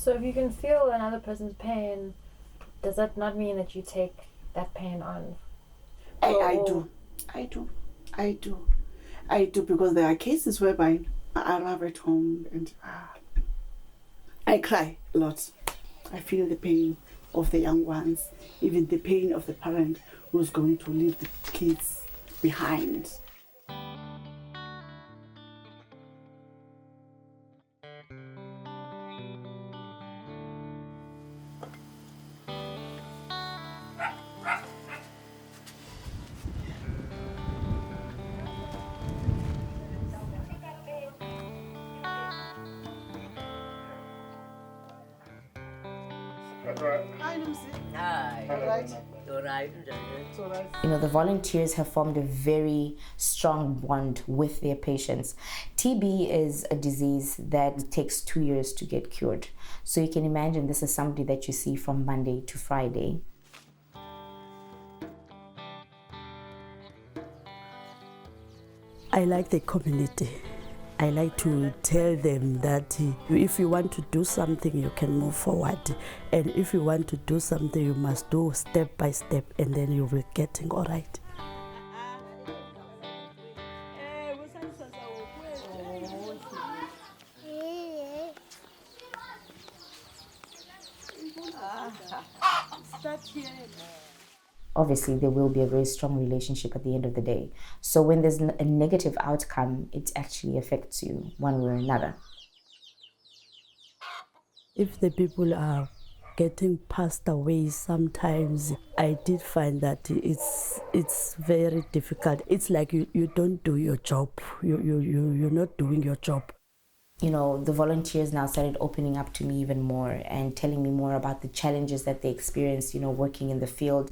So if you can feel another person's pain, does that not mean that you take that pain on? I do, because there are cases whereby I arrive at home and I cry a lot. I feel the pain of the young ones, even the pain of the parent who's going to leave the kids behind. Hi, Namsi. Hi. All right. All right. It's all right. You know, the volunteers have formed a very strong bond with their patients. TB is a disease that takes 2 years to get cured. So you can imagine this is somebody that you see from Monday to Friday. I like the community. I like to tell them that if you want to do something, you can move forward. And if you want to do something, you must do step by step, and then you will getting all right. Obviously, there will be a very strong relationship at the end of the day. So when there's a negative outcome, it actually affects you one way or another. If the people are getting passed away, sometimes I did find that it's very difficult. It's like you don't do your job. You're not doing your job. You know, the volunteers now started opening up to me even more and telling me more about the challenges that they experience, you know, working in the field.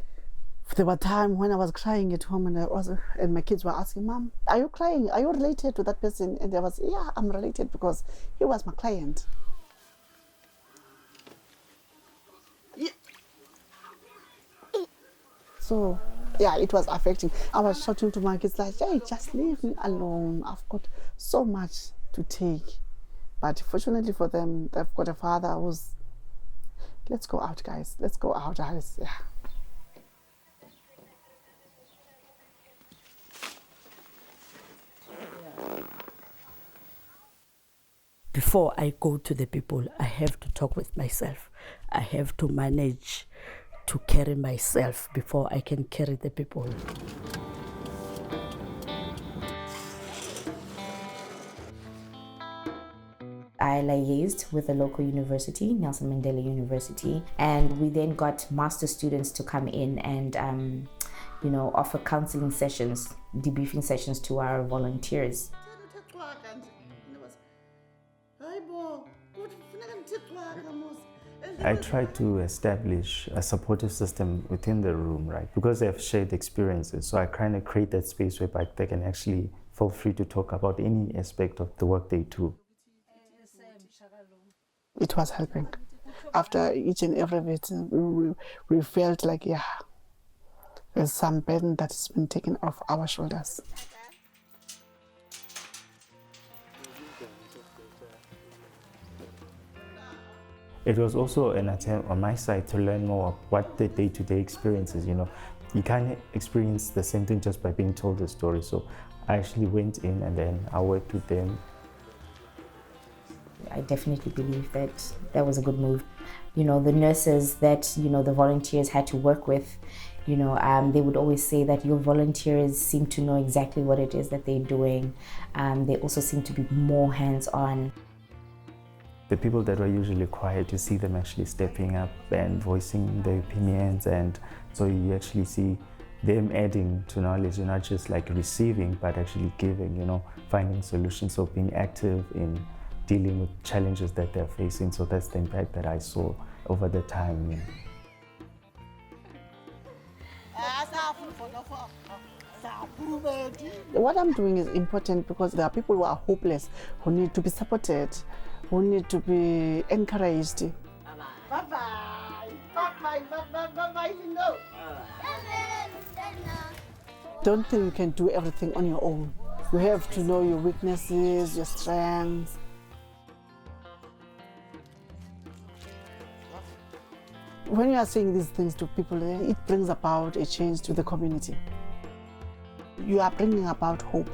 There were times when I was crying at home and my kids were asking, Mom, are you crying? Are you related to that person? And I was, yeah, I'm related because he was my client. Yeah. So, yeah, it was affecting. I was shouting to my kids like, hey, just leave me alone. I've got so much to take. But fortunately for them, they've got a father who's, let's go out, guys. Let's go out, guys. Yeah. Before I go to the people, I have to talk with myself. I have to manage to carry myself before I can carry the people. I liaised with the local university, Nelson Mandela University, and we then got master students to come in and, you know, offer counseling sessions, debriefing sessions to our volunteers. I try to establish a supportive system within the room, right? Because they have shared experiences, so I kind of create that space where they can actually feel free to talk about any aspect of the work they do. It was helping. After each and every visit, we felt like, yeah, there's some burden that's been taken off our shoulders. It was also an attempt on my side to learn more of what the day-to-day experiences, you know. You can't experience the same thing just by being told the story. So I actually went in and then I worked with them. I definitely believe that that was a good move. You know, the nurses that, you know, the volunteers had to work with, you know, they would always say that your volunteers seem to know exactly what it is that they're doing. They also seem to be more hands-on. The people that were usually quiet, to see them actually stepping up and voicing their opinions, and so you actually see them adding to knowledge, and not just like receiving, but actually giving, you know, finding solutions, so being active in dealing with challenges that they're facing. So that's the impact that I saw over the time. What I'm doing is important because there are people who are hopeless, who need to be supported, who need to be encouraged. Bye-bye. Bye-bye. Bye-bye. Bye-bye. No. Don't think you can do everything on your own. You have to know your weaknesses, your strengths. When you are saying these things to people, it brings about a change to the community. You are bringing about hope.